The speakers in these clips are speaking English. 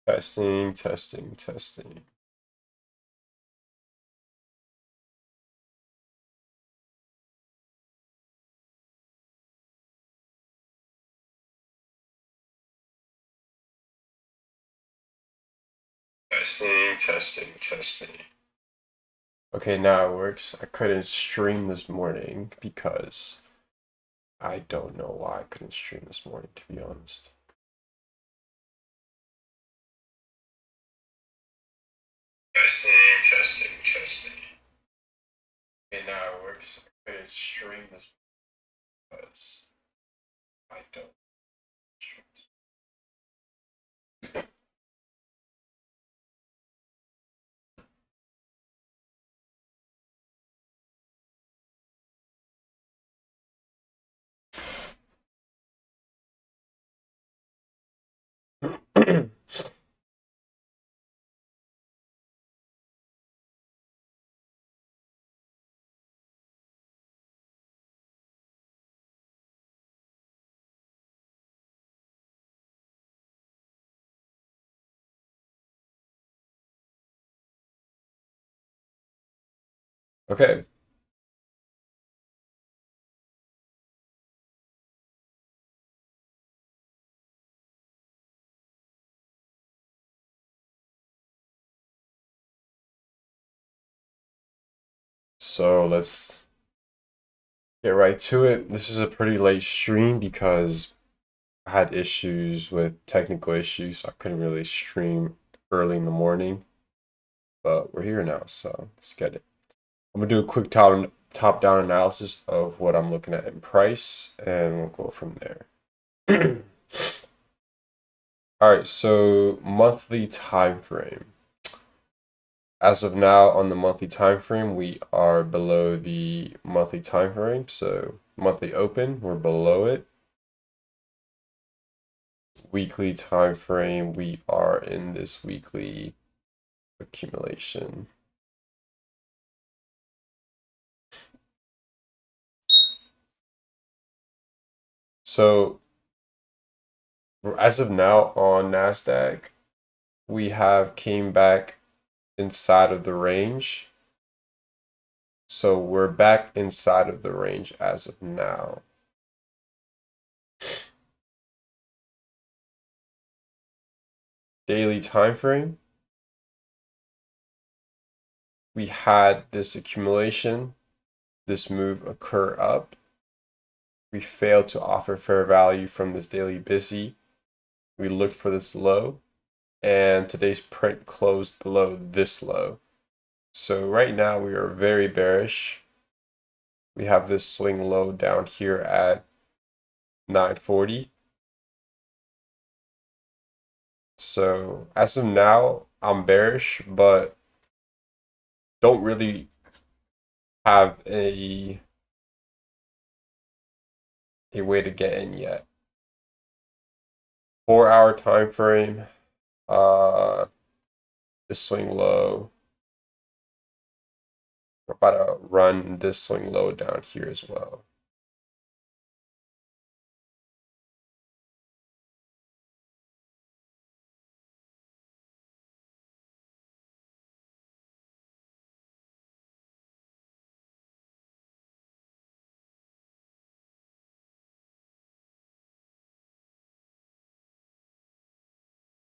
Testing, testing, testing. Testing, testing, testing. Okay, now it works. I couldn't stream this morning because I don't know why I couldn't stream this morning, to be honest. Testing, testing, testing. Okay, now it works. I couldn't stream this because I don't stream this. Okay. So let's get right to it. This is a pretty late stream because I had issues with technical issues. So I couldn't really stream early in the morning, but we're here now, so let's get it. I'm gonna do a quick top-down analysis of what I'm looking at in price, and we'll go from there. All right, so monthly time frame. As of now, on the monthly time frame, we are below the monthly time frame. So monthly open, we're below it. Weekly time frame, we are in this weekly accumulation. So as of now on NASDAQ, we have came back inside of the range. So we're back inside of the range as of now. Daily time frame, we had this accumulation, this move occur up. We failed to offer fair value from this daily busy. We looked for this low, and today's print closed below this low. So right now we are very bearish. We have this swing low down here at 940. So as of now, I'm bearish, but don't really have a way to get in yet. 4-hour time frame, this swing low. We're about to run this swing low down here as well.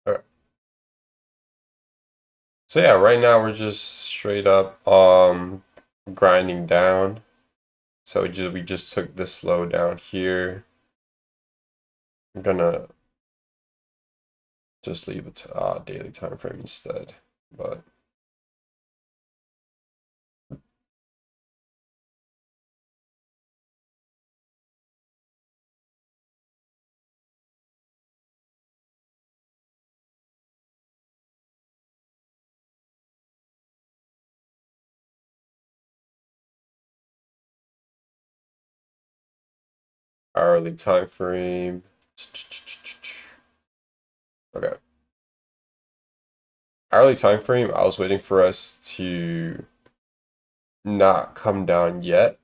All right. So yeah, right now we're just straight up grinding down. So we just took this low down here. I'm gonna just leave the daily time frame instead, but hourly time frame. Okay. Hourly time frame, I was waiting for us to not come down yet,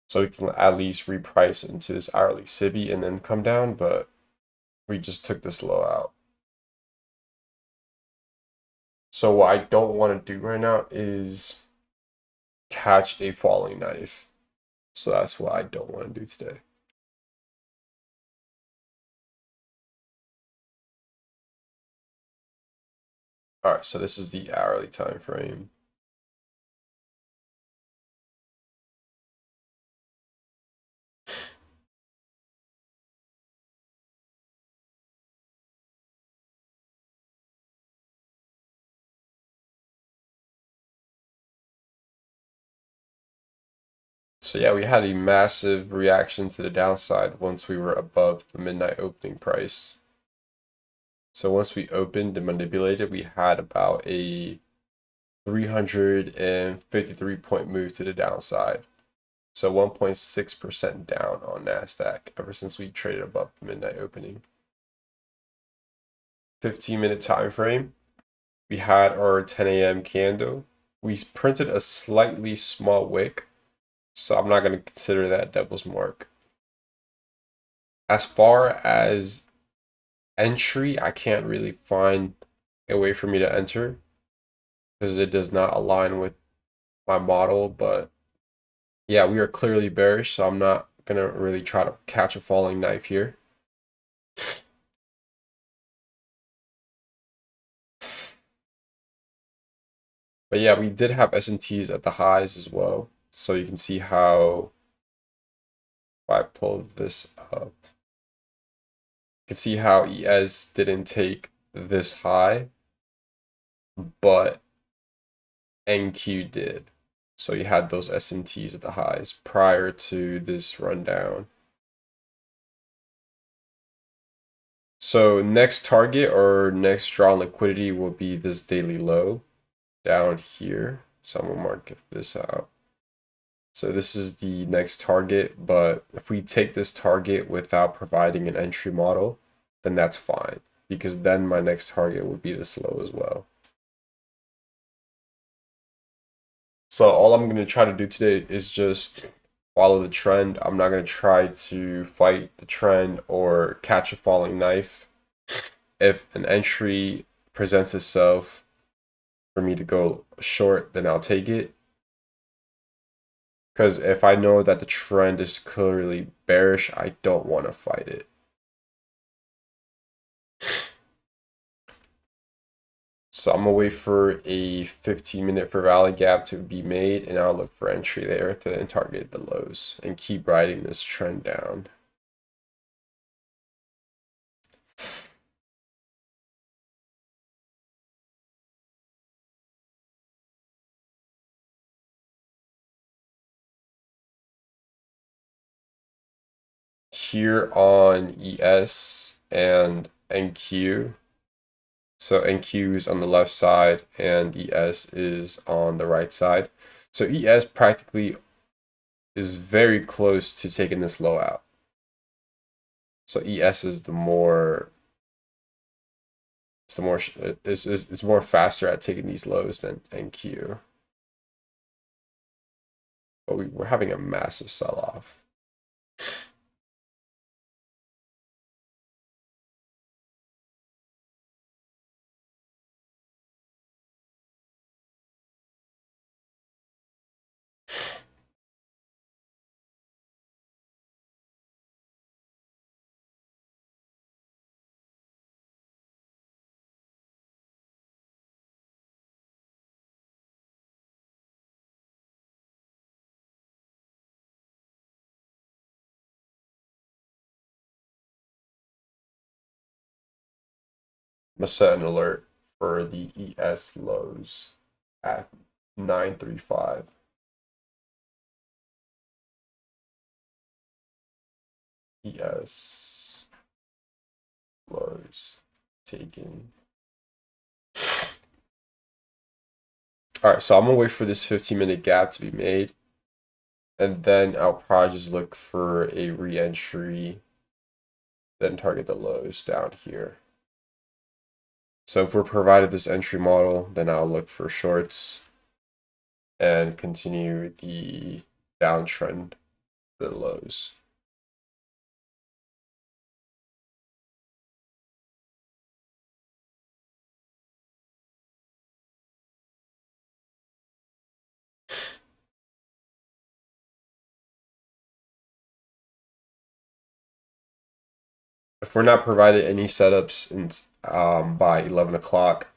so we can at least reprice into this hourly SIBI and then come down, but we just took this low out. So what I don't want to do right now is catch a falling knife. So that's what I don't want to do today. All right, so this is the hourly time frame. So yeah, we had a massive reaction to the downside once we were above the midnight opening price. So once we opened and manipulated, we had about a 353 point move to the downside. So 1.6% down on NASDAQ ever since we traded above the midnight opening. 15-minute time frame, we had our 10 a.m. candle. We printed a slightly small wick, so I'm not going to consider that devil's mark. As far as entry, I can't really find a way for me to enter because it does not align with my model. But yeah, we are clearly bearish, so I'm not going to really try to catch a falling knife here. But yeah, we did have S&Ts at the highs as well. So you can see how, if I pull this up, you can see how ES didn't take this high, but NQ did. So you had those S&Ts at the highs prior to this rundown. So next target or next draw on liquidity will be this daily low down here. So I'm gonna mark this out. So this is the next target, but if we take this target without providing an entry model, then that's fine, because then my next target would be this low as well. So all I'm going to try to do today is just follow the trend. I'm not going to try to fight the trend or catch a falling knife. If an entry presents itself for me to go short, then I'll take it. Because if I know that the trend is clearly bearish, I don't want to fight it. So I'm gonna wait for a 15-minute for valid gap to be made, and I'll look for entry there to then target the lows and keep riding this trend down. Here on ES and NQ. So NQ is on the left side and ES is on the right side. So ES practically is very close to taking this low out. So ES is the more it's more faster at taking these lows than NQ. But we're having a massive sell-off. I'm gonna set an alert for the ES lows at 935. ES lows taking. All right, so I'm gonna wait for this 15-minute gap to be made, and then I'll probably just look for a re-entry, then target the lows down here. So if we're provided this entry model, then I'll look for shorts and continue the downtrend to the lows. If we're not provided any setups by 11 o'clock,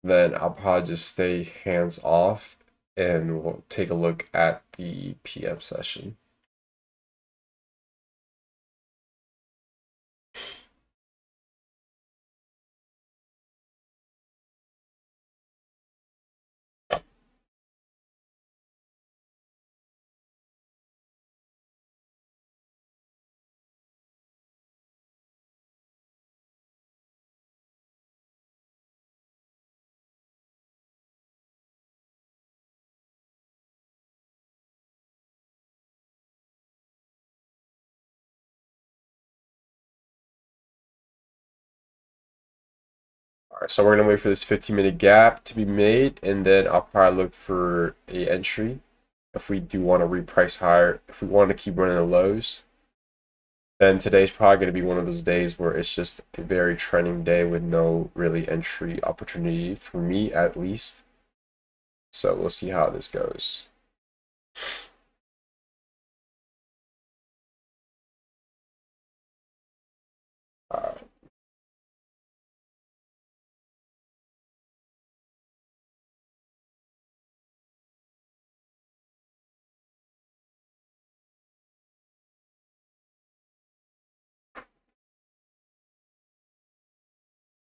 then I'll probably just stay hands off and we'll take a look at the PM session. All right, so we're gonna wait for this 15-minute gap to be made, and then I'll probably look for a entry if we do want to reprice higher. If we want to keep running the lows, then today's probably going to be one of those days where it's just a very trending day with no really entry opportunity for me at least. So we'll see how this goes. Uh,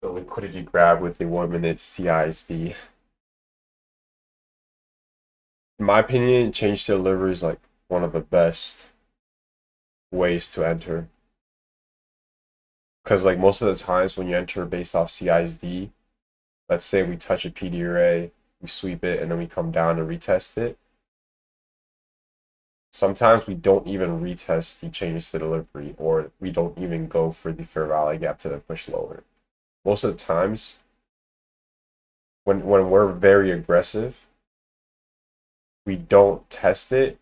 the liquidity grab with the 1 minute CISD. In my opinion, change to delivery is like one of the best ways to enter. Because like most of the times when you enter based off CISD, let's say we touch a PD array, we sweep it, and then we come down and retest it. Sometimes we don't even retest the changes to delivery, or we don't even go for the fair value gap to the push lower. Most of the times, when we're very aggressive, we don't test it.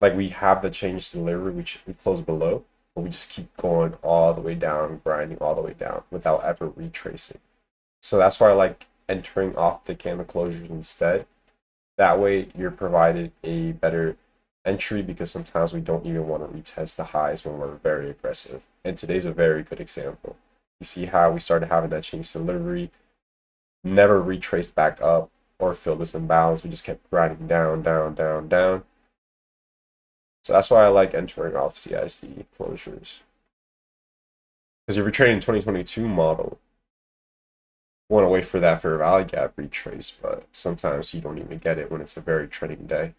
Like we have the change to delivery, we close below, but we just keep going all the way down, grinding all the way down without ever retracing. So that's why I like entering off the candle closures instead. That way you're provided a better entry because sometimes we don't even want to retest the highs when we're very aggressive. And today's a very good example. You see how we started having that change to delivery, never retraced back up or filled this imbalance. We just kept grinding down, down, down, down. So that's why I like entering off CISD closures. Because if you're trading 2022 model, you want to wait for that fair value gap retrace, but sometimes you don't even get it when it's a very trending day.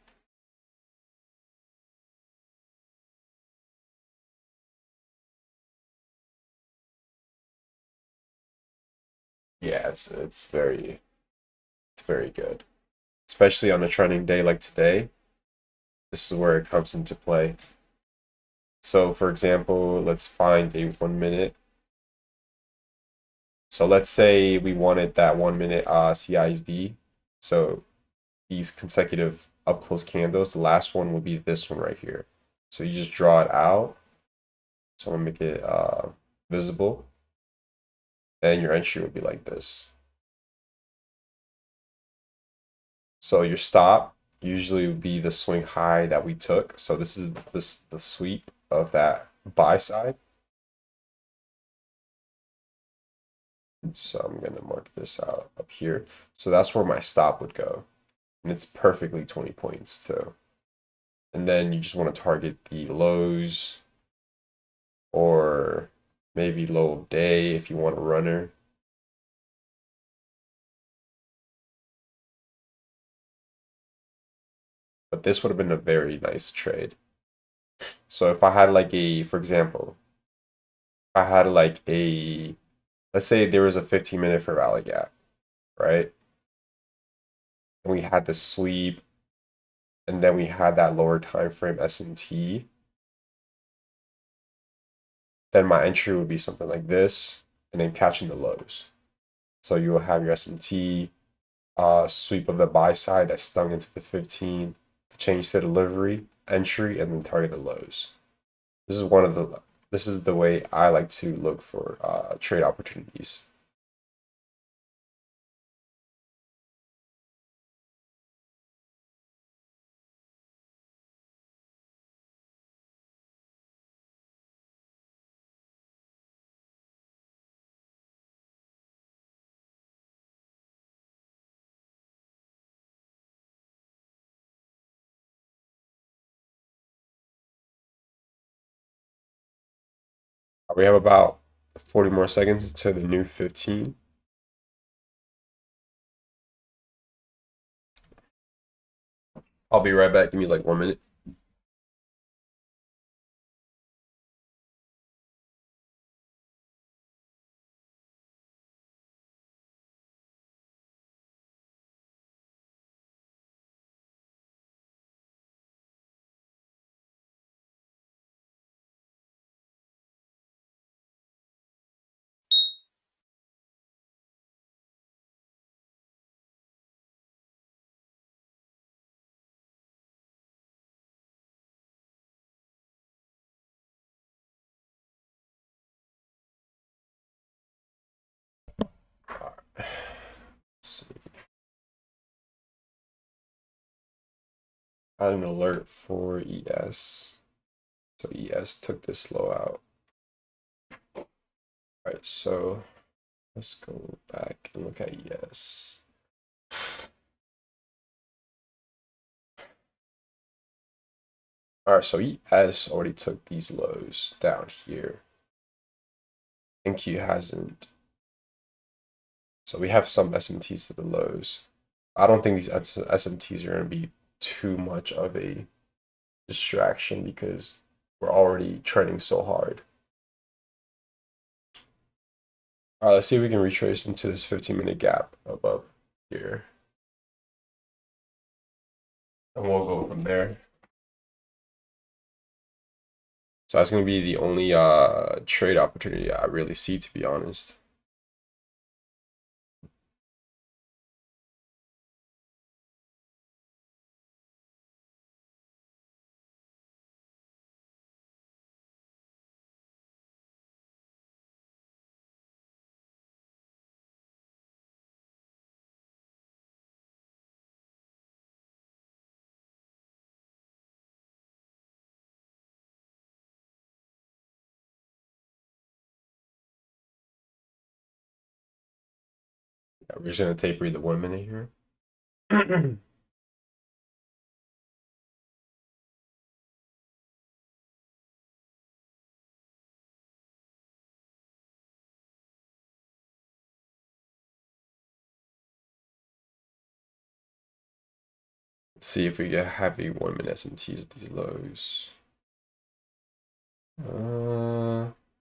Yeah, it's very good, especially on a trending day like today. This is where it comes into play. So for example, let's find a 1 minute. So let's say we wanted that 1 minute CISD. So these consecutive up close candles, the last one will be this one right here. So you just draw it out. So I'm gonna make it visible. And your entry would be like this. So your stop usually would be the swing high that we took. So this is the sweep of that buy side. So I'm going to mark this out up here. So that's where my stop would go. And it's perfectly 20 points too. And then you just want to target the lows or maybe low of day if you want a runner. But this would have been a very nice trade. So if I had like a, for example, I had like a, let's say there was a 15-minute fair value gap, right? And we had the sweep, and then we had that lower time frame S&T. Then my entry would be something like this, and then catching the lows. So you will have your S&T sweep of the buy side that stung into the 15, change to delivery, entry, and then target the lows. This is the way I like to look for trade opportunities. We have about 40 more seconds to the new 15. I'll be right back. Give me like 1 minute. Let's see. I had an alert for ES. So ES took this slow out. All right, so let's go back and look at ES. All right, so ES already took these lows down here, and Q hasn't. So we have some SMTs to the lows. I don't think these SMTs are going to be too much of a distraction because we're already trending so hard. All right, let's see if we can retrace into this 15-minute gap above here. And we'll go from there. So that's going to be the only trade opportunity I really see, to be honest. Yeah, we're just going to taper the 1 minute here. See if we get heavy 1 minute SMTs at these lows.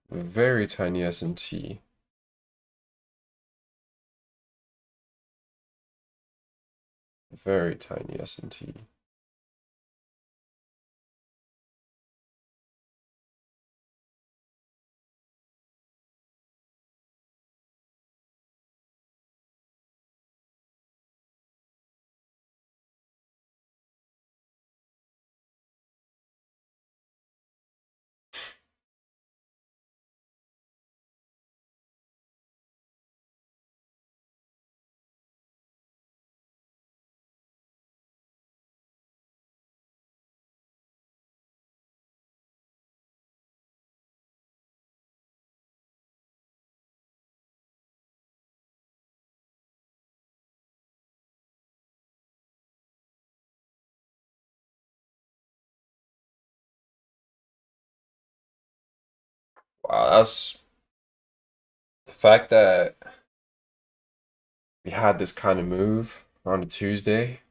Very tiny SMT. Very tiny SMT. Wow, that's the fact that we had this kind of move on a Tuesday.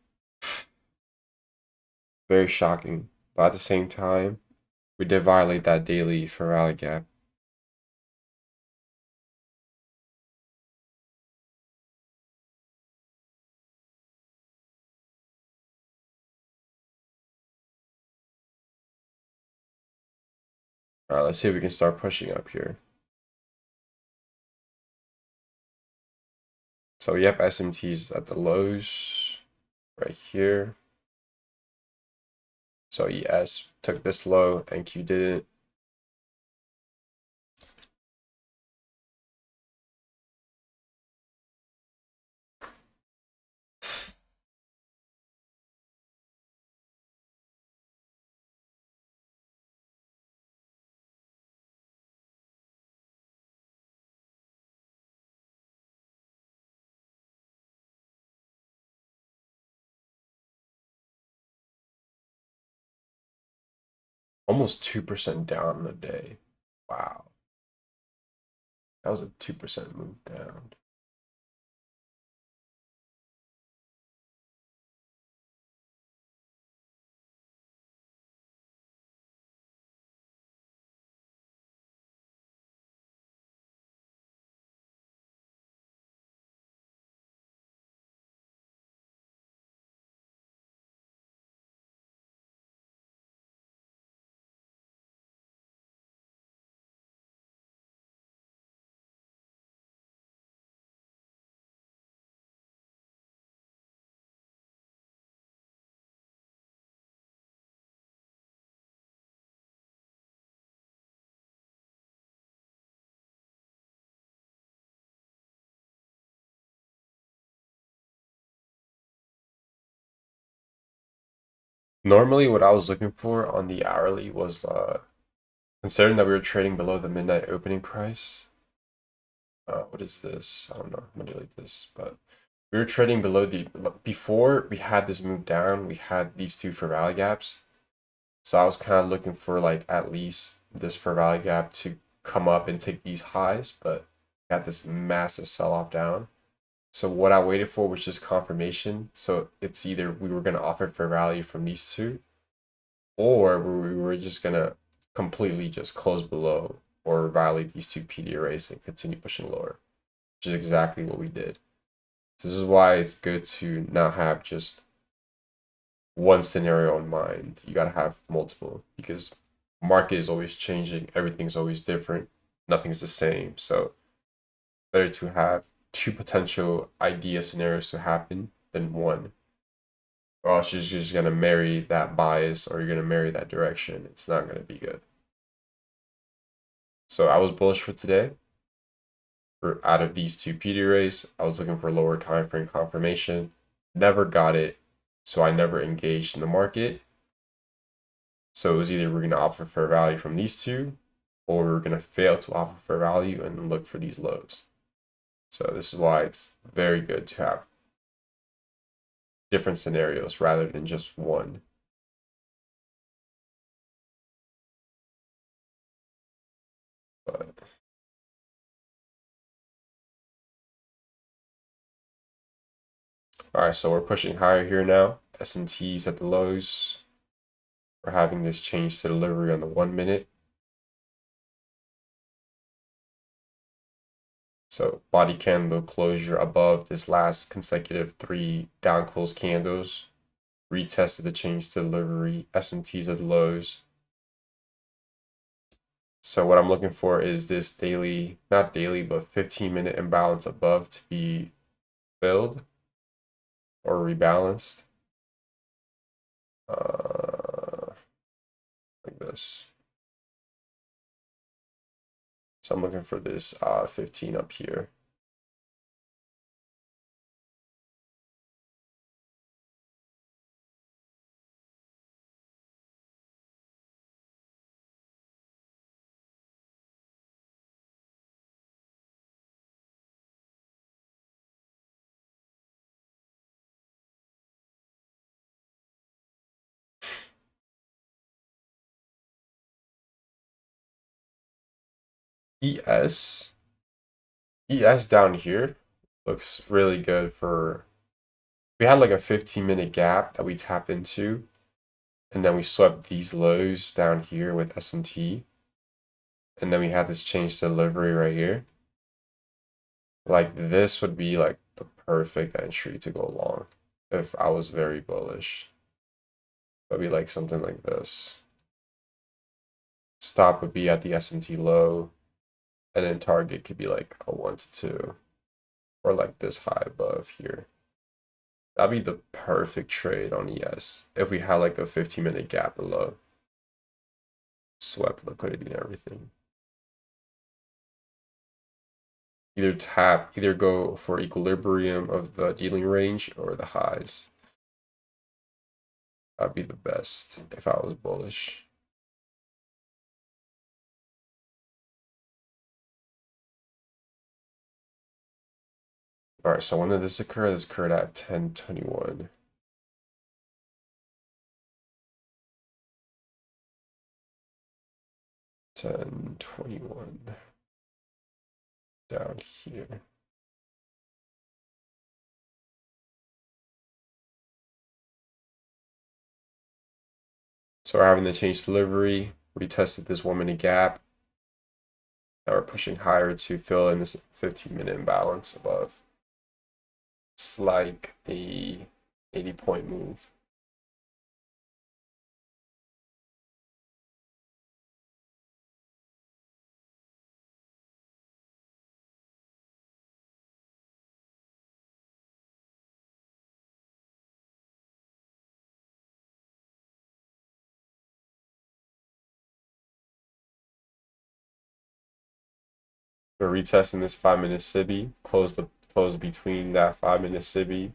Very shocking. But at the same time, we did violate that daily for rally gap. All right, let's see if we can start pushing up here. So we have SMTs at the lows right here. So ES took this low and Q didn't. Almost 2% down in a day. Wow. That was a 2% move down. Normally, what I was looking for on the hourly was considering that we were trading below the midnight opening price. What is this? I don't know. I'm gonna delete this, but we were trading below the before we had this move down. We had these two fair value gaps, so I was kind of looking for like at least this fair value gap to come up and take these highs, but got this massive sell off down. So what I waited for was just confirmation. So it's either we were gonna offer fair value from these two, or we were just gonna completely just close below or violate these two PD arrays and continue pushing lower, which is exactly what we did. This is why it's good to not have just one scenario in mind. You gotta have multiple because market is always changing, everything's always different, nothing's the same. So better to have two potential idea scenarios to happen than one. Or else you're just gonna marry that bias or you're gonna marry that direction. It's not gonna be good. So I was bullish for today. For out of these two PD arrays, I was looking for lower time frame confirmation. Never got it, so I never engaged in the market. So it was either we're gonna offer fair value from these two, or we're gonna fail to offer fair value and look for these lows. So this is why it's very good to have different scenarios rather than just one. But all right, so we're pushing higher here now. S&T's at the lows. We're having this change to delivery on the 1 minute. So body candle closure above this last consecutive 3 down close candles. Retested the change to delivery. S&T's at the lows. So what I'm looking for is this daily, not daily, but 15-minute imbalance above to be filled or rebalanced. Like this. So I'm looking for this 15 up here. ES down here looks really good for, we had like a 15-minute gap that we tapped into, and then we swept these lows down here with S&T, and then we had this change to delivery right here. Like this would be like the perfect entry to go long if I was very bullish. That'd be like something like this. Stop would be at the S&T low, and then target could be like a 1 to 2, or like this high above here. That'd be the perfect trade on ES if we had like a 15-minute gap below. Swept liquidity and everything. Either go for equilibrium of the dealing range or the highs. That'd be the best if I was bullish. All right, so when did this occur? This occurred at 10:21. 10:21. down here. So we're having the change delivery. We tested this 1 minute gap. Now we're pushing higher to fill in this 15-minute imbalance above. It's like a 80-point move. We're retesting this 5-minute SIBI, close between that 5-minute SIBI.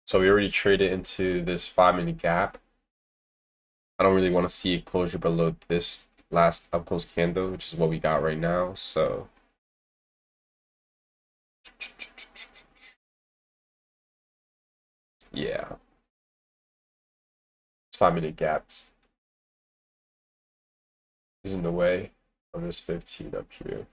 So we already traded into this 5-minute gap. I don't really want to see a closure below this last up close candle, which is what we got right now. So yeah, 5-minute gaps is in the way of this 15 up here.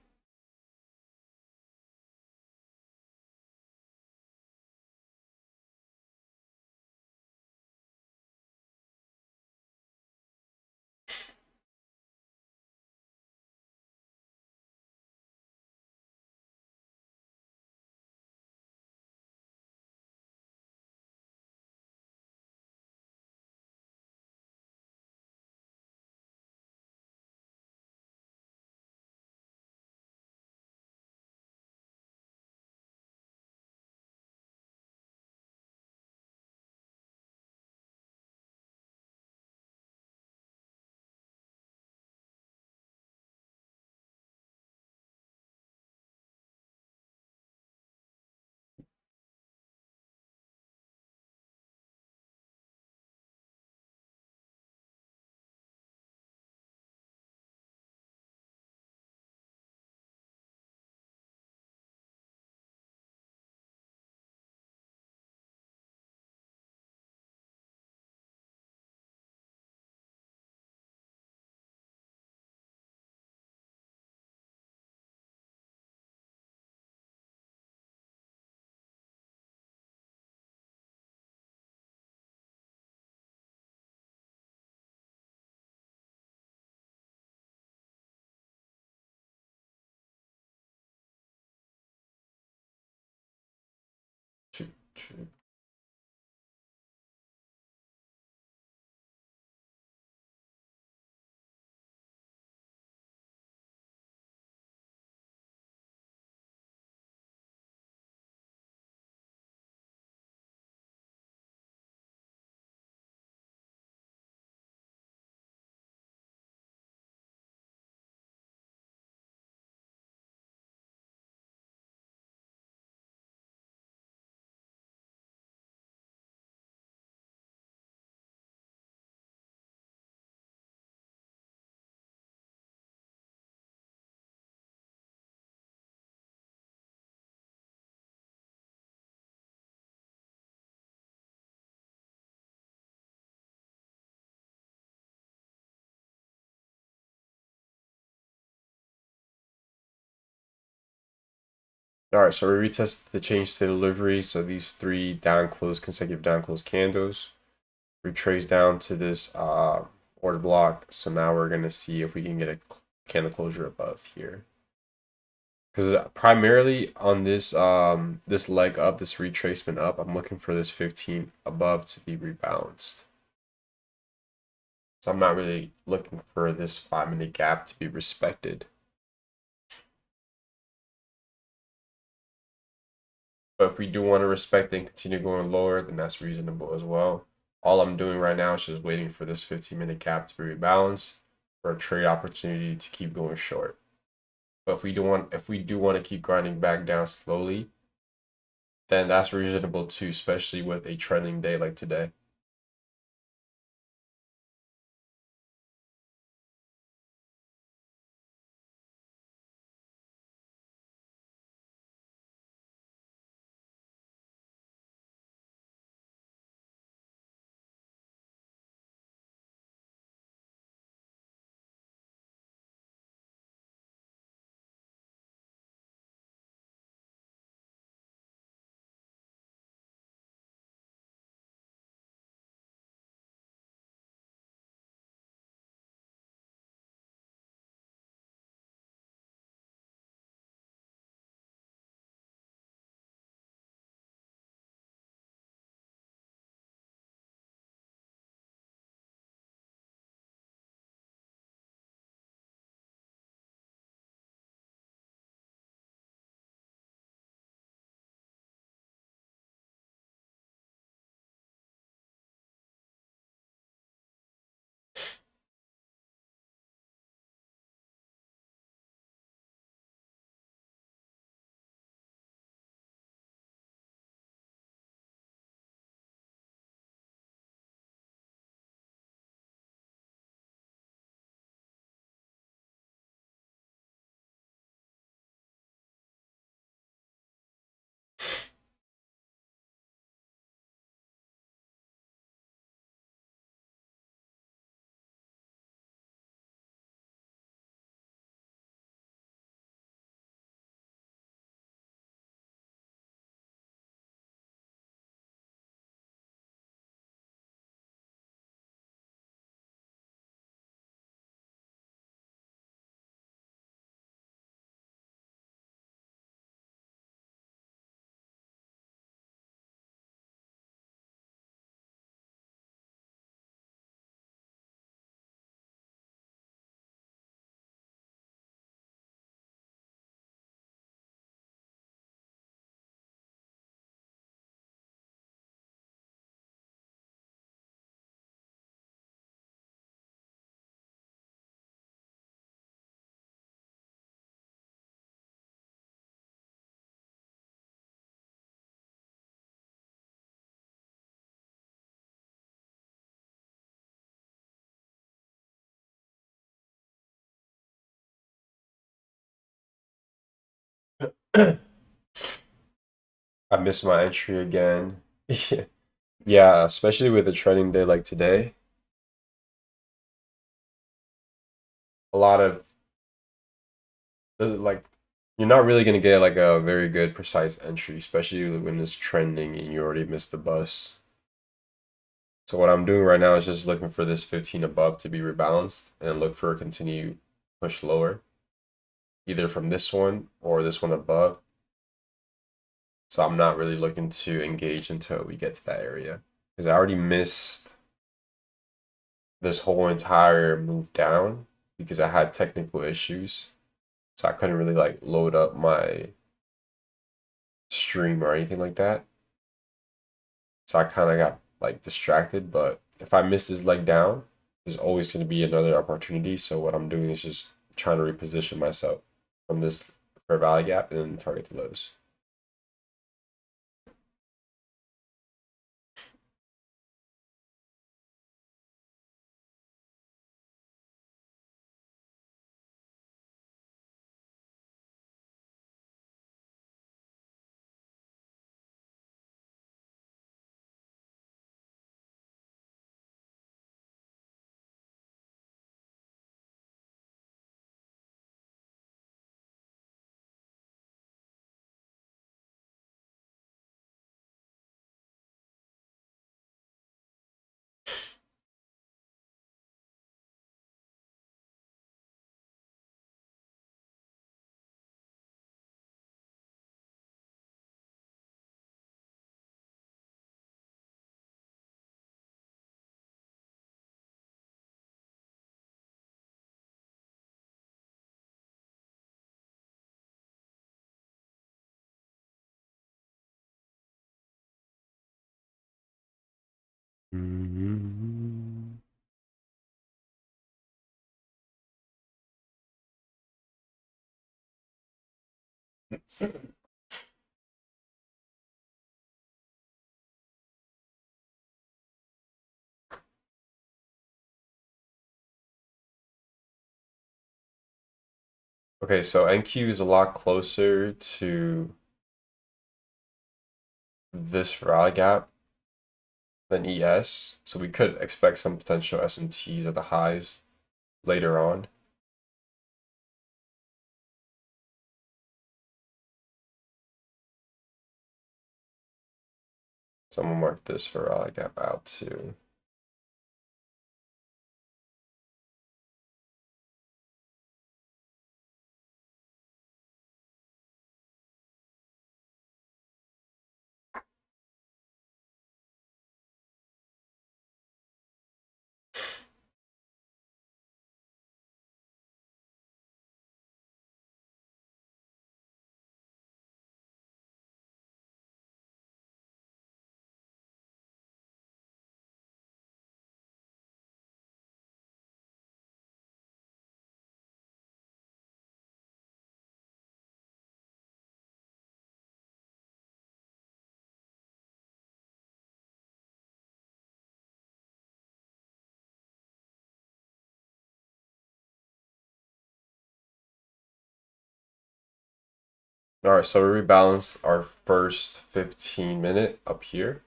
All right, so we retested the change to delivery. So these 3 consecutive down close candles. Retrace down to this order block. So now we're gonna see if we can get a candle closure above here. Because primarily on this this leg up, this retracement up, I'm looking for this 15 above to be rebalanced. So I'm not really looking for this 5-minute gap to be respected. But if we do want to respect and continue going lower, then that's reasonable as well. All I'm doing right now is just waiting for this 15-minute gap to be rebalanced for a trade opportunity to keep going short. But if we do want to keep grinding back down slowly, then that's reasonable too, especially with a trending day like today. I missed my entry again. Yeah, especially with a trending day like today. A lot of like you're not really gonna get like a very good precise entry, especially when it's trending and you already missed the bus. So what I'm doing right now is just looking for this 15 above to be rebalanced and look for a continued push lower, either from this one or this one above. So I'm not really looking to engage until we get to that area because I already missed this whole entire move down because I had technical issues. So I couldn't really like load up my stream or anything like that. So I kind of got like distracted. But if I miss this leg down, there's always going to be another opportunity. So what I'm doing is just trying to reposition myself from this fair value gap and then target the lows. Okay, so NQ is a lot closer to this rally gap than ES, so we could expect some potential SMTs at the highs later on. So I'm gonna mark this for rally gap out too. All right, so we rebalanced our first 15-minute up here.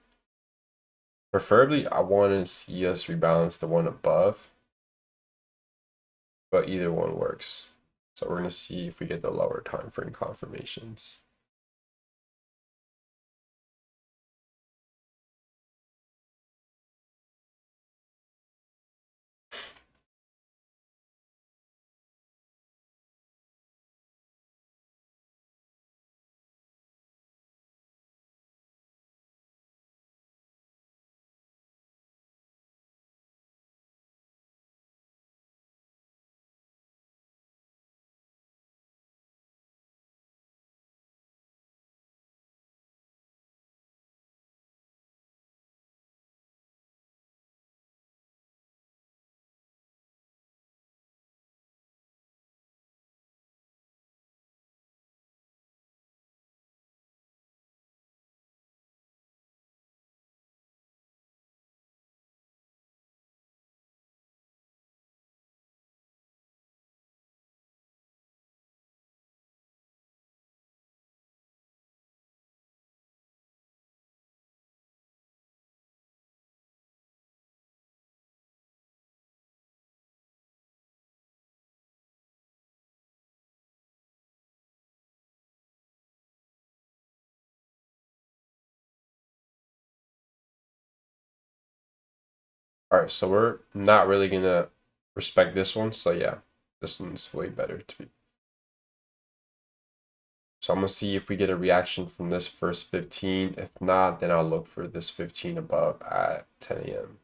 Preferably, I want to see us rebalance the one above, but either one works. So we're going to see if we get the lower time frame confirmations. All right, so we're not really going to respect this one. So yeah, this one's way better to be. So I'm going to see if we get a reaction from this first 15. If not, then I'll look for this 15 above at 10 a.m.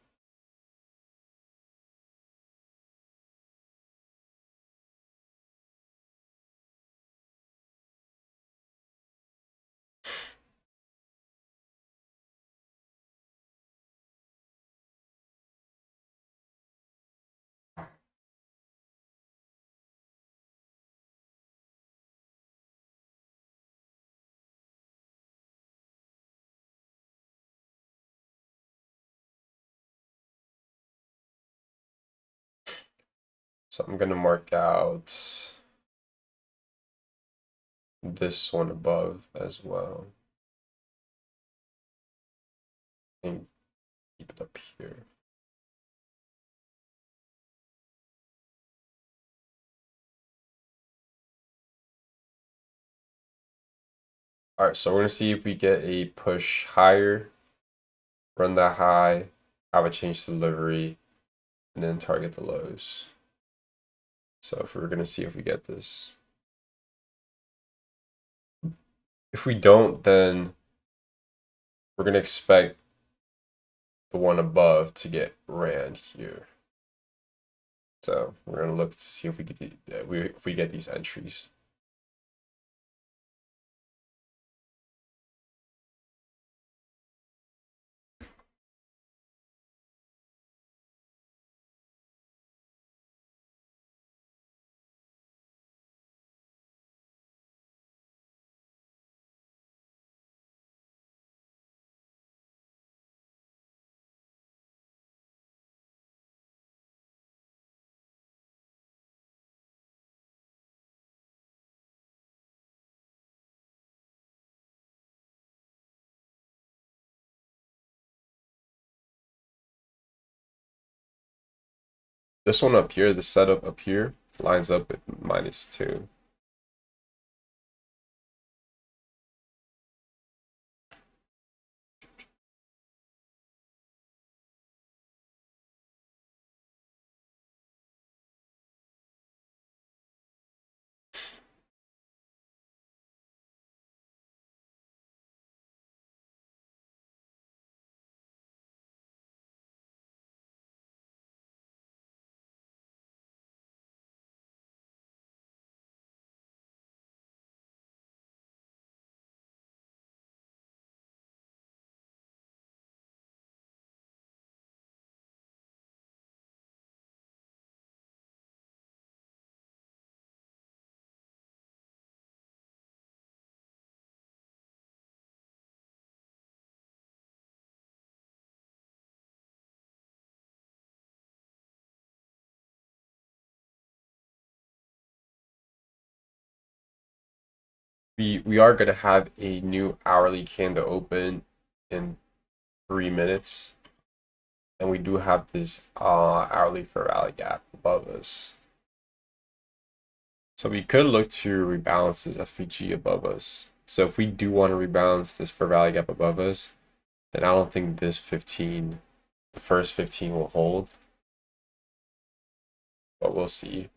So I'm going to mark out this one above as well. And keep it up here. All right, so we're going to see if we get a push higher, run that high, have a change to delivery, and then target the lows. So if we're going to see if we get this. If we don't, then we're going to expect the one above to get ran here. So we're going to look to see if we get if we get these entries. This one up here, the setup up here, lines up with -2. We are gonna have a new hourly candle open in 3 minutes, and we do have this hourly fair value gap above us. So we could look to rebalance this FVG above us. So if we do want to rebalance this fair value gap above us, then I don't think this 15, the first 15 will hold. But we'll see.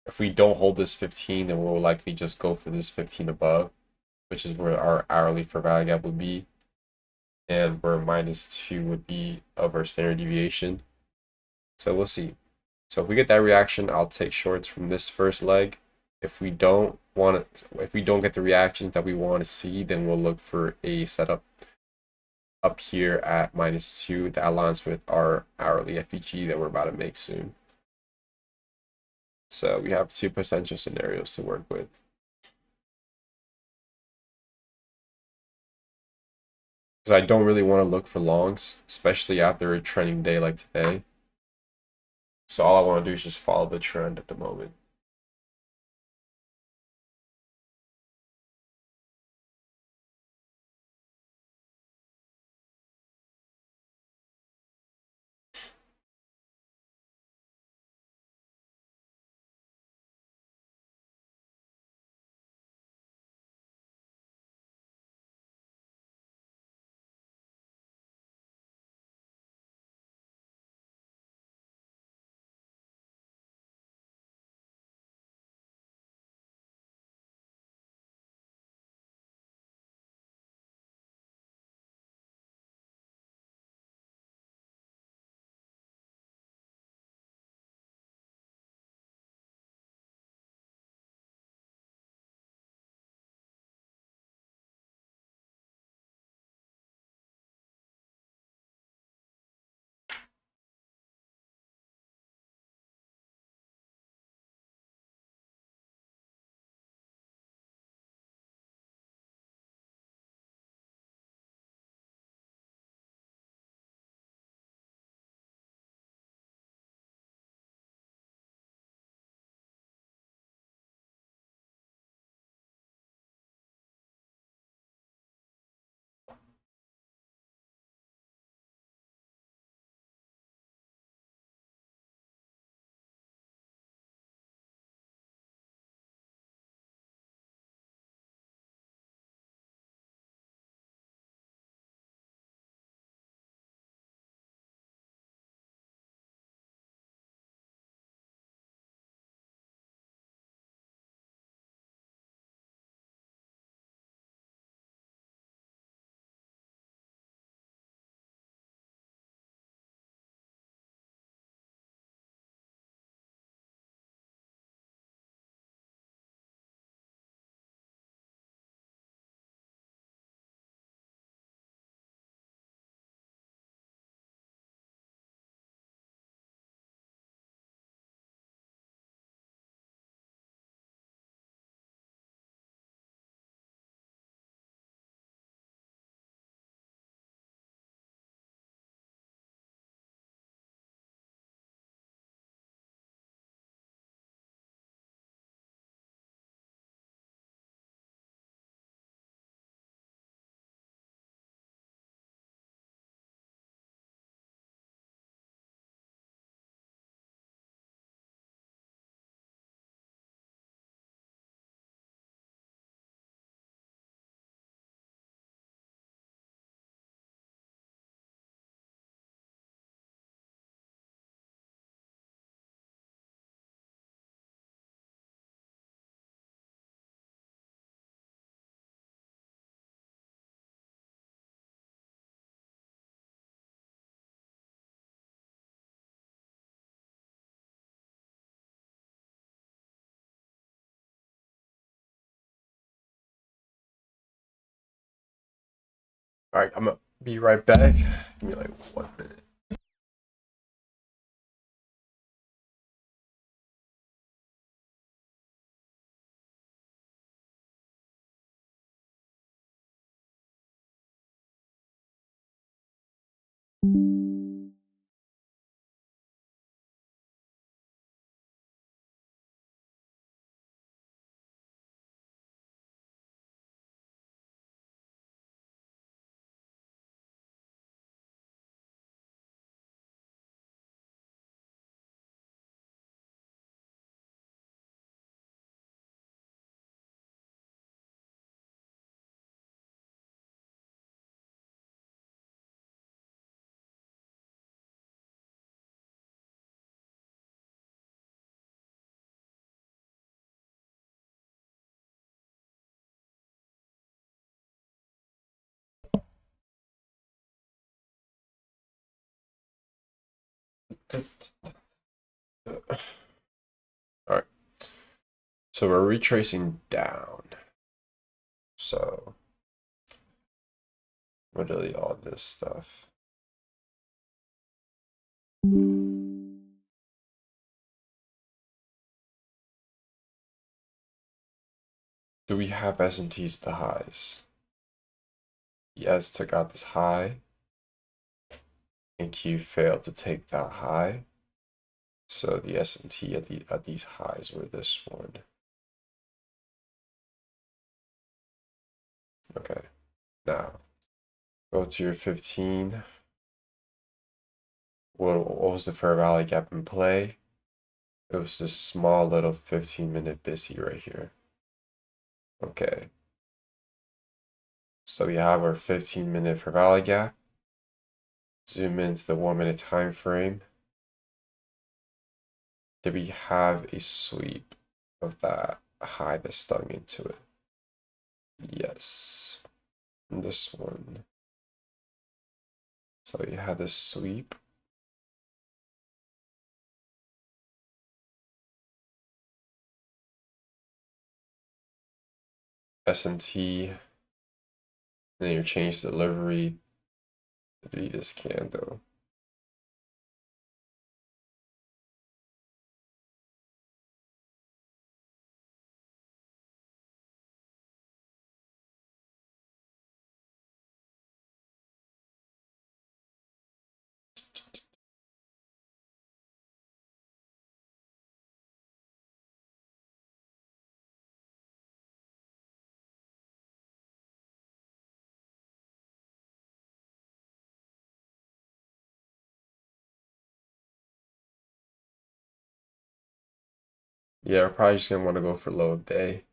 If we don't hold this 15, then we'll likely just go for this 15 above, which is where our hourly fair value gap would be, and where -2 would be of our standard deviation. So we'll see. So if we get that reaction, I'll take shorts from this first leg. If we don't get the reactions that we want to see, then we'll look for a setup up here at -2 that aligns with our hourly FEG that we're about to make soon. So we have two potential scenarios to work with. Because I don't really want to look for longs, especially after a trending day like today. So all I want to do is just follow the trend at the moment. All right, I'm gonna be right back. Give me like 1 minute. All right, so we're retracing down. So we'll delete all this stuff. Do we have S&Ts at the highs? Yes, took out this high, and Q failed to take that high. So the S&T at these highs were this one. Okay, now go to your 15. What was the fair value gap in play? It was this small little 15-minute BISI right here. Okay. So we have our 15-minute fair value gap. Zoom into the 1-minute time frame. Did we have a sweep of that high that stung into it? Yes. And this one. So you had this sweep. S&T. Then your change delivery to be this candle. Yeah, we're probably just gonna want to go for low day.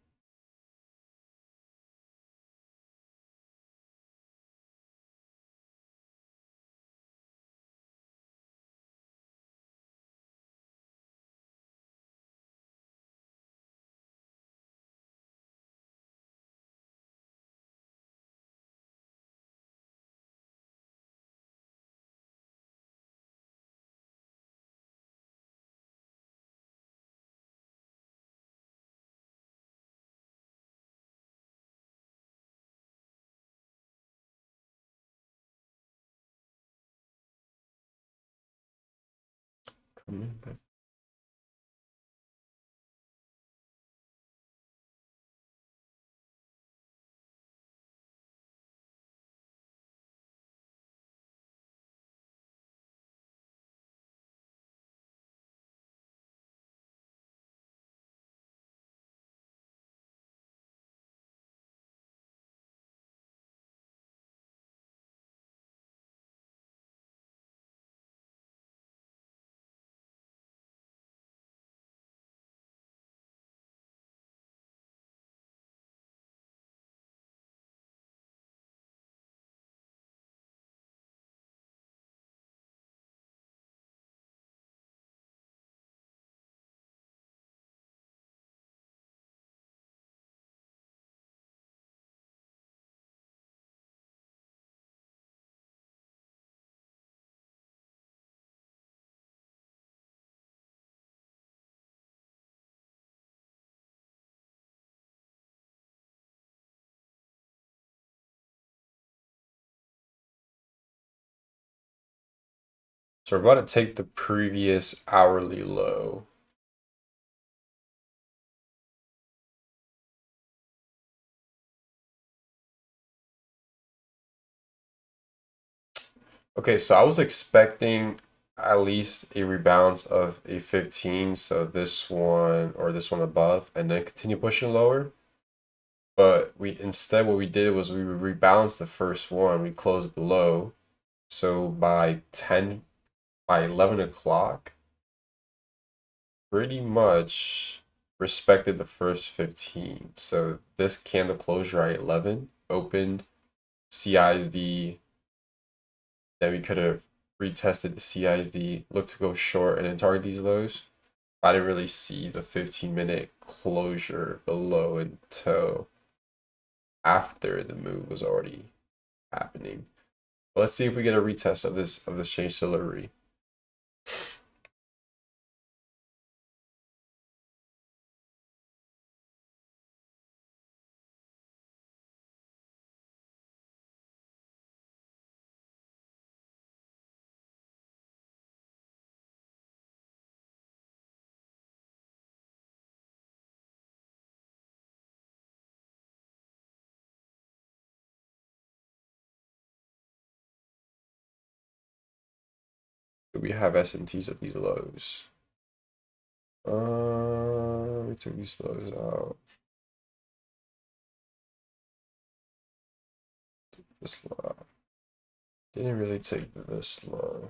Come in. So we're about to take the previous hourly low. Okay, so I was expecting at least a rebalance of a 15, so this one or this one above, and then continue pushing lower. But we instead what we did was we rebalanced the first one. We closed below. So by 11 o'clock, pretty much respected the first 15. So this candle closure at 11 opened CISD. Then we could have retested the CISD, looked to go short and then target these lows. I didn't really see the 15-minute closure below until after the move was already happening. But let's see if we get a retest of this change delivery. Do we have S&Ts at these lows? We took these lows out. This low. Didn't really take this low.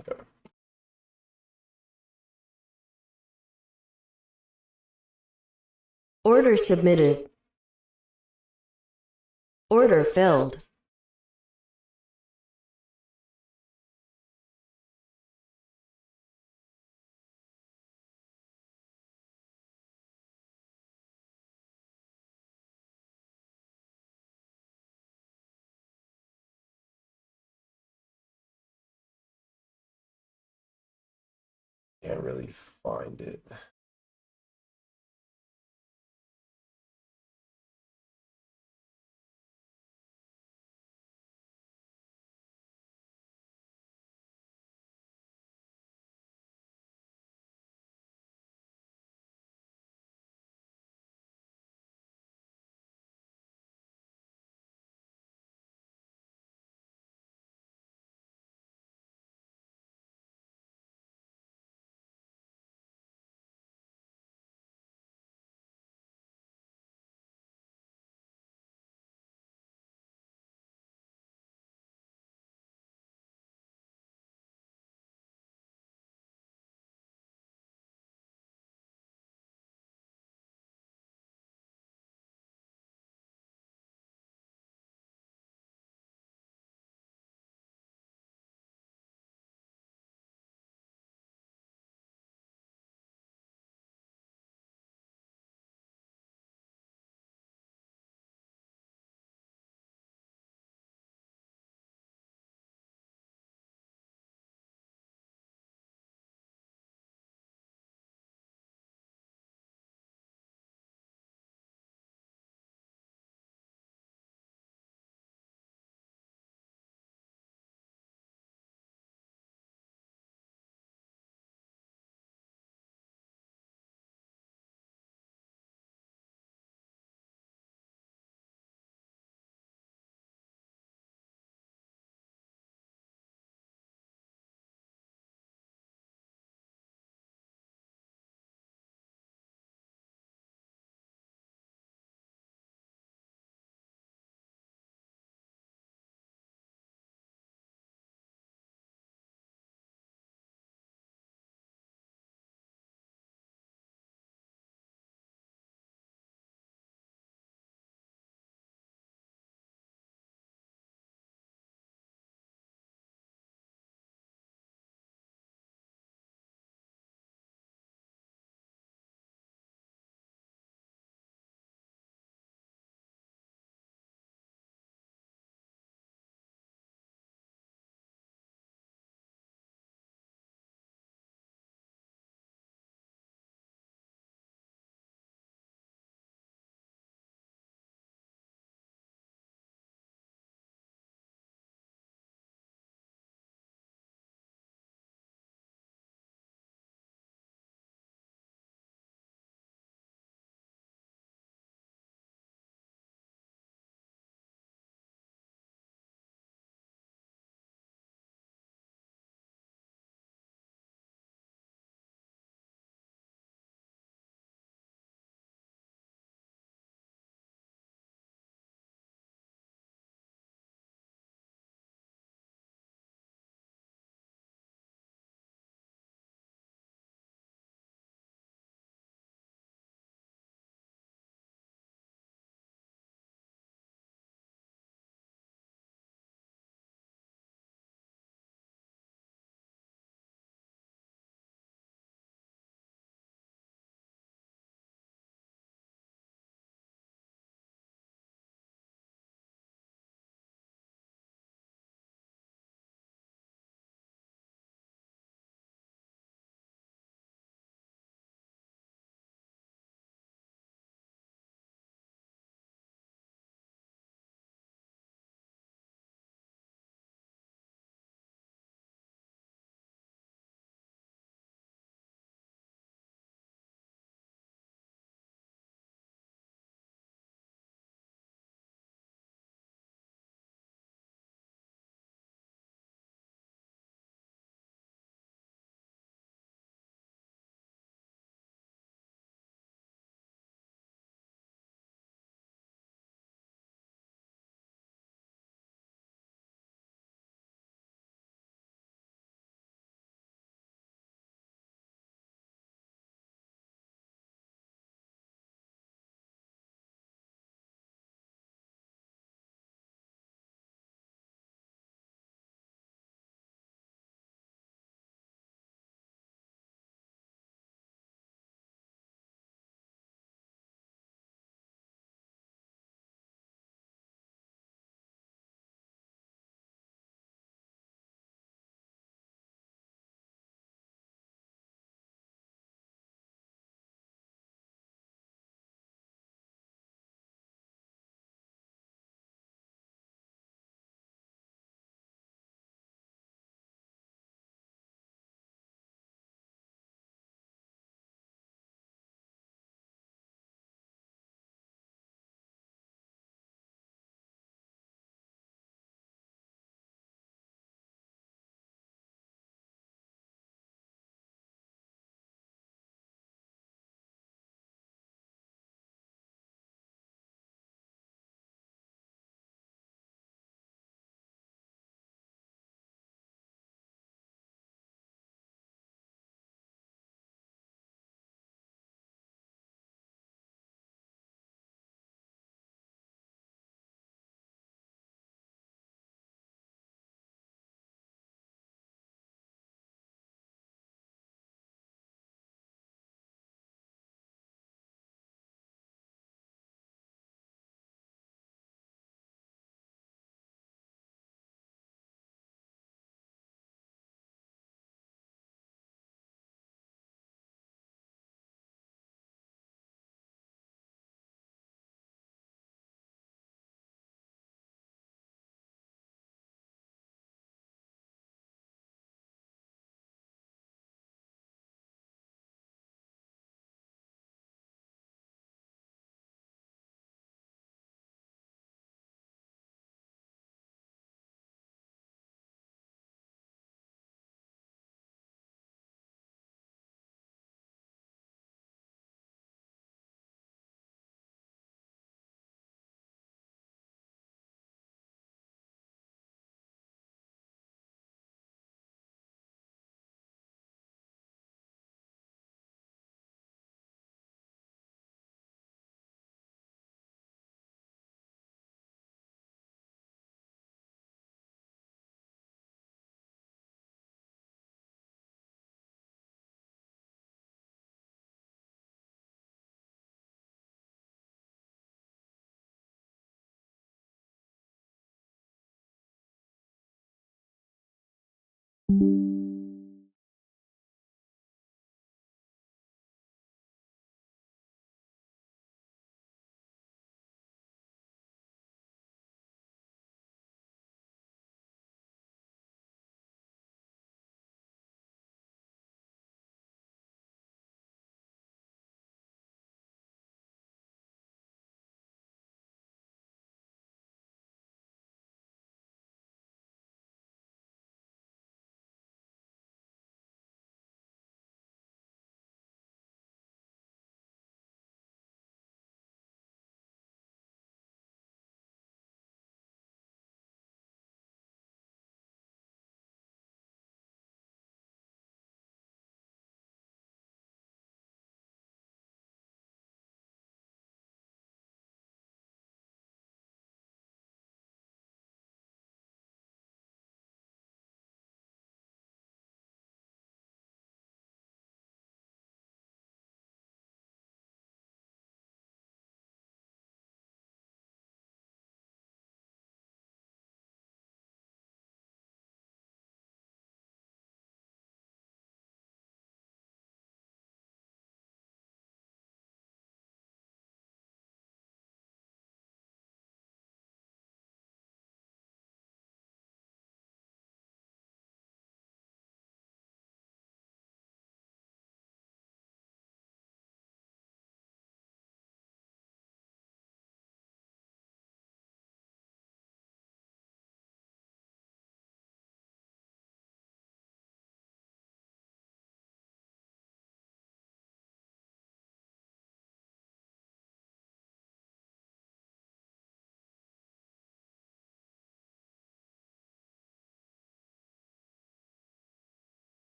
Okay. Order submitted. Order filled. Can't really find it.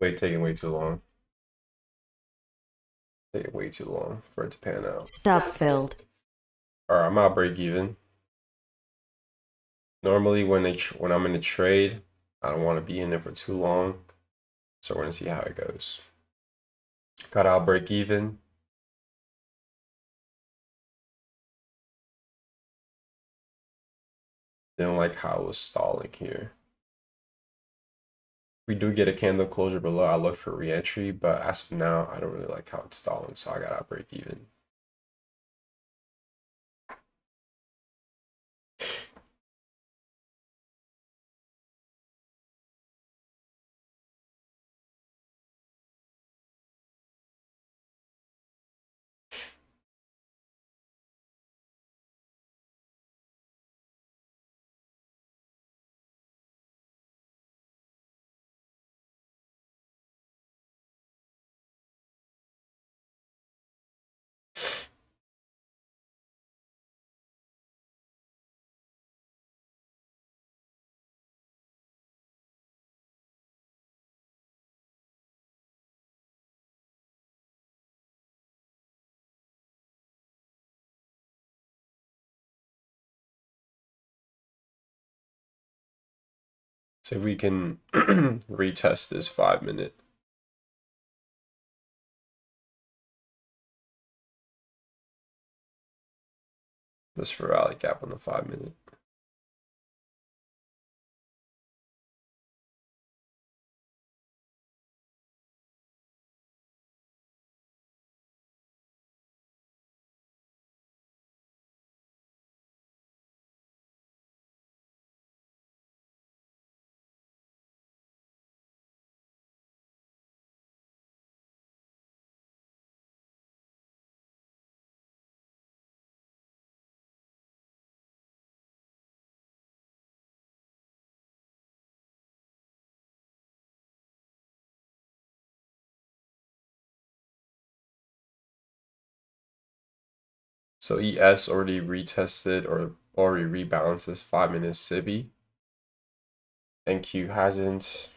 Wait, taking way too long. Taking way too long for it to pan out. Stop filled. All right, I'm out break even. Normally, when I'm in a trade, I don't want to be in there for too long, so we're gonna see how it goes. Got out break even. Didn't like how it was stalling here. We do get a candle closure below. I look for re-entry, but as of now, I don't really like how it's stalling, so I got out break even. So if we can retest this 5 minute. This for rally gap on the 5 minute. So ES already retested or already rebalanced this 5 minute SIBI. NQ hasn't.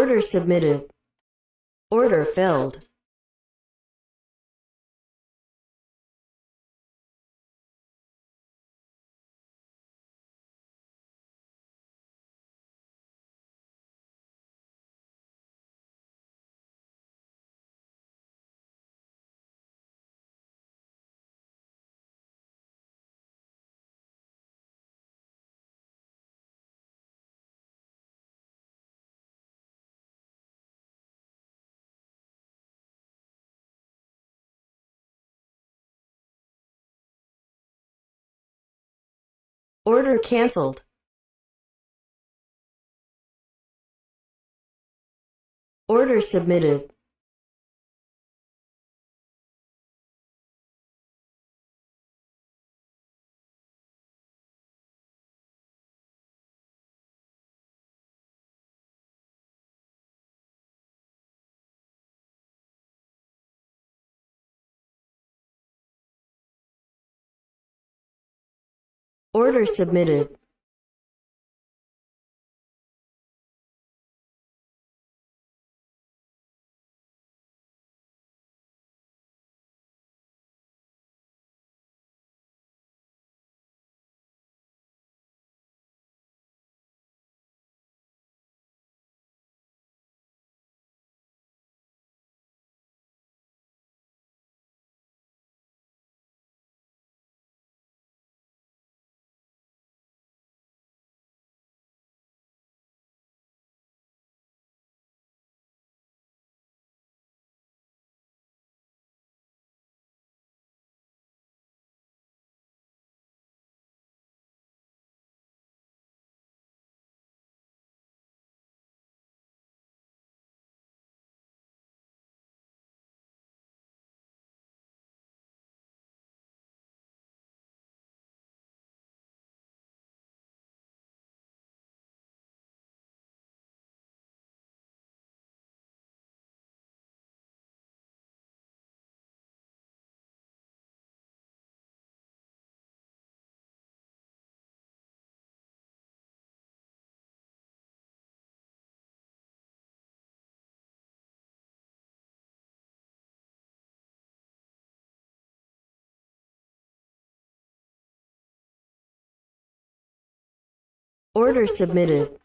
Order submitted. Order filled. Order canceled. Order submitted. Order submitted. Order submitted.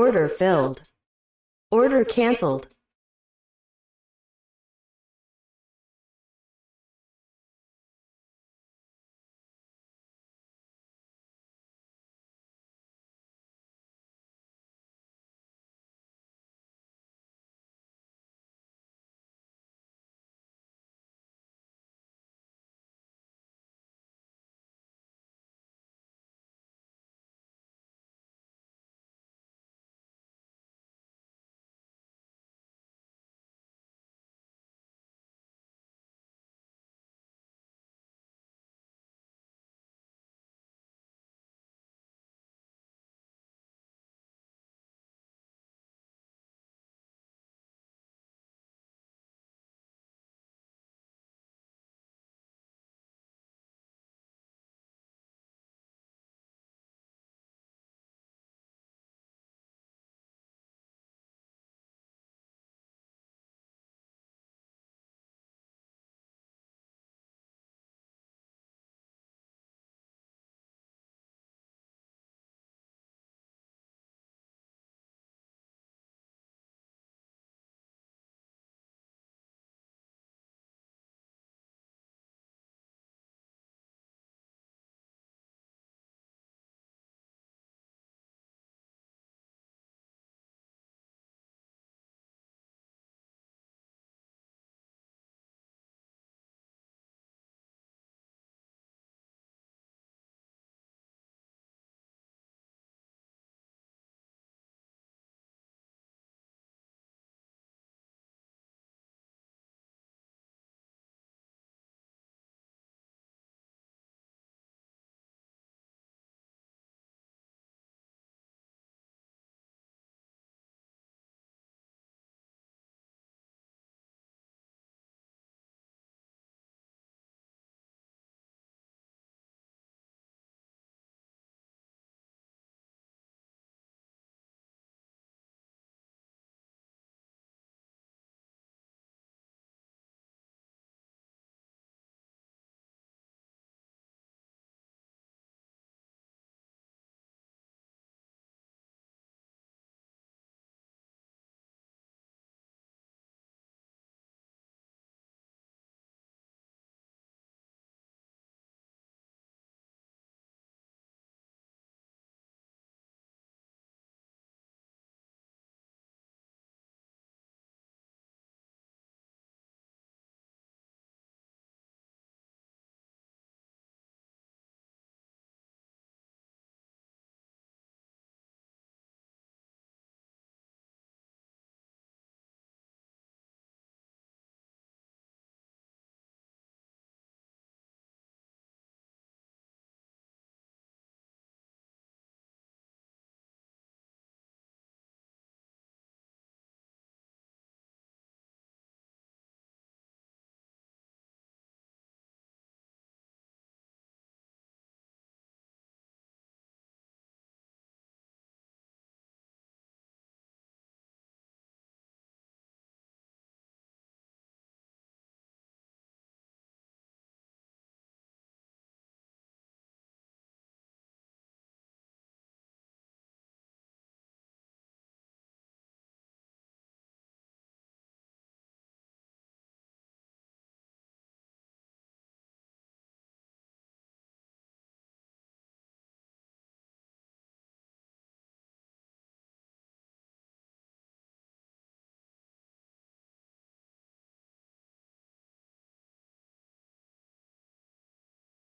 Order filled. Order canceled.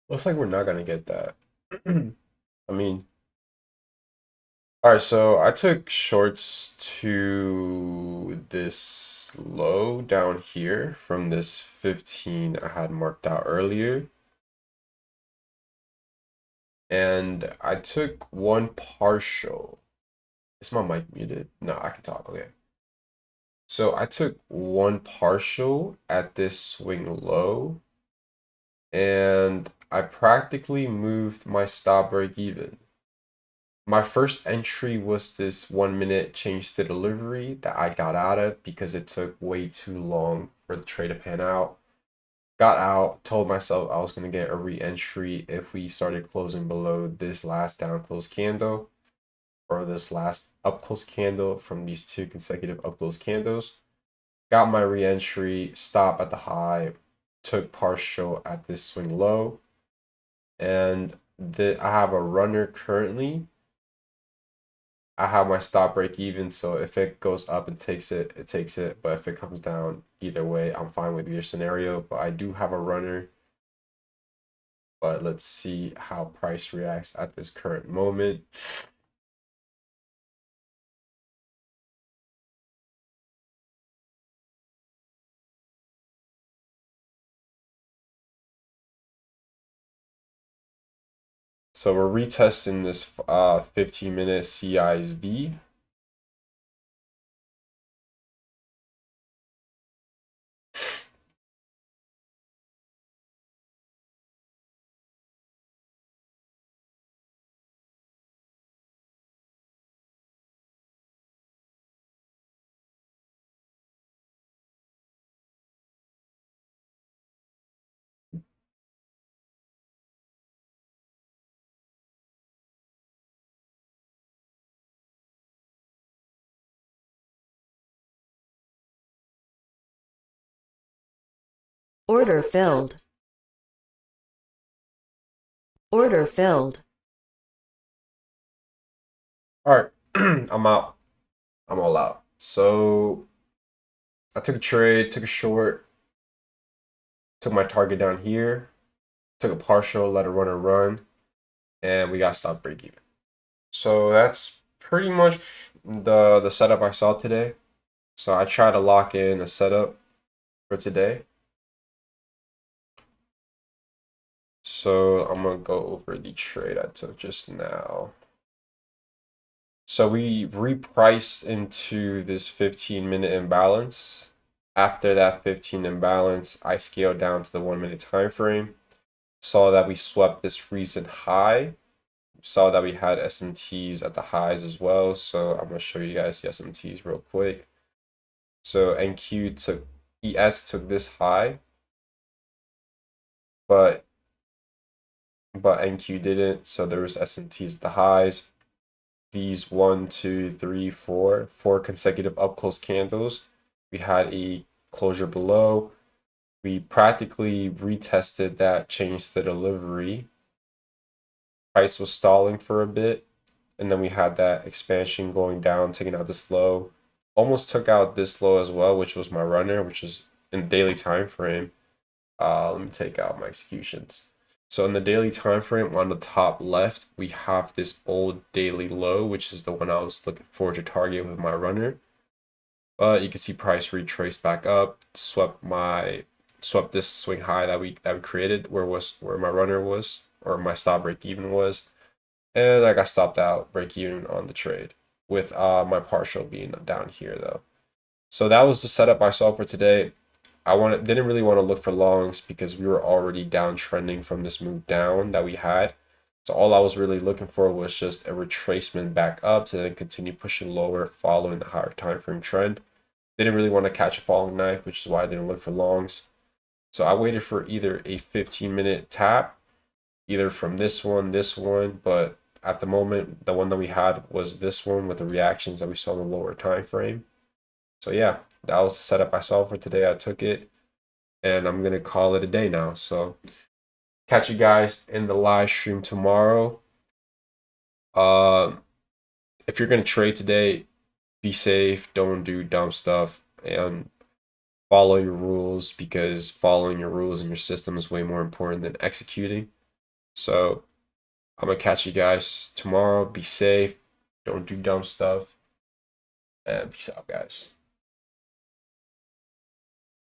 Looks like we're not gonna get that. I mean, all right, so I took shorts to this low down here from this 15 I had marked out earlier. And I took one partial. Is my mic muted? No, I can talk. Okay. So I took one partial at this swing low, and I practically moved my stop break even. My first entry was this 1 minute change to delivery that I got out of because it took way too long for the trade to pan out. Got out, told myself I was going to get a re-entry if we started closing below this last down close candle or this last up close candle from these 2 consecutive up close candles. Got my re-entry, stop at the high, took partial at this swing low, and I have a runner currently. I have my stop break even, so if it goes up and takes it, it takes it. But if it comes down, either way, I'm fine with either scenario. But I do have a runner. But let's see how price reacts at this current moment. So we're retesting this 15-minute CISD. Order filled. Order filled. All right, I'm out. I'm all out. So I took a trade, took a short, took my target down here, took a partial, let a runner run, and we got stop break even. So that's pretty much the setup I saw today. So I try to lock in a setup for today. So I'm gonna go over the trade I took just now. So we repriced into this 15-minute imbalance. After that 15 imbalance, I scaled down to the 1-minute time frame. Saw that we swept this recent high. Saw that we had SMTs at the highs as well. So I'm gonna show you guys the SMTs real quick. So ES took this high, but NQ didn't. So there was SMTs at the highs. These 1, 2, 3, 4 consecutive up close candles. We had a closure below. We practically retested that change to delivery. Price was stalling for a bit, and then we had that expansion going down, taking out this low. Almost took out this low as well, which was my runner, which is in daily time frame. Let me take out my executions. So in the daily time frame, on the top left, we have this old daily low, which is the one I was looking for to target with my runner. But you can see price retraced back up, swept this swing high that we created where my runner was, or my stop break even was, and I got stopped out break even on the trade with my partial being down here though. So that was the setup I saw for today. Didn't really want to look for longs because we were already downtrending from this move down that we had. So all I was really looking for was just a retracement back up to then continue pushing lower following the higher time frame trend. Didn't really want to catch a falling knife, which is why I didn't look for longs. So I waited for either a 15-minute tap, either from this one, but at the moment, the one that we had was this one with the reactions that we saw in the lower time frame. So yeah, that was the setup I saw for today. I took it, and I'm gonna call it a day now. So catch you guys in the live stream tomorrow. If you're gonna trade today, be safe. Don't do dumb stuff, and follow your rules, because following your rules and your system is way more important than executing. So I'm gonna catch you guys tomorrow. Be safe. Don't do dumb stuff. And peace out, guys.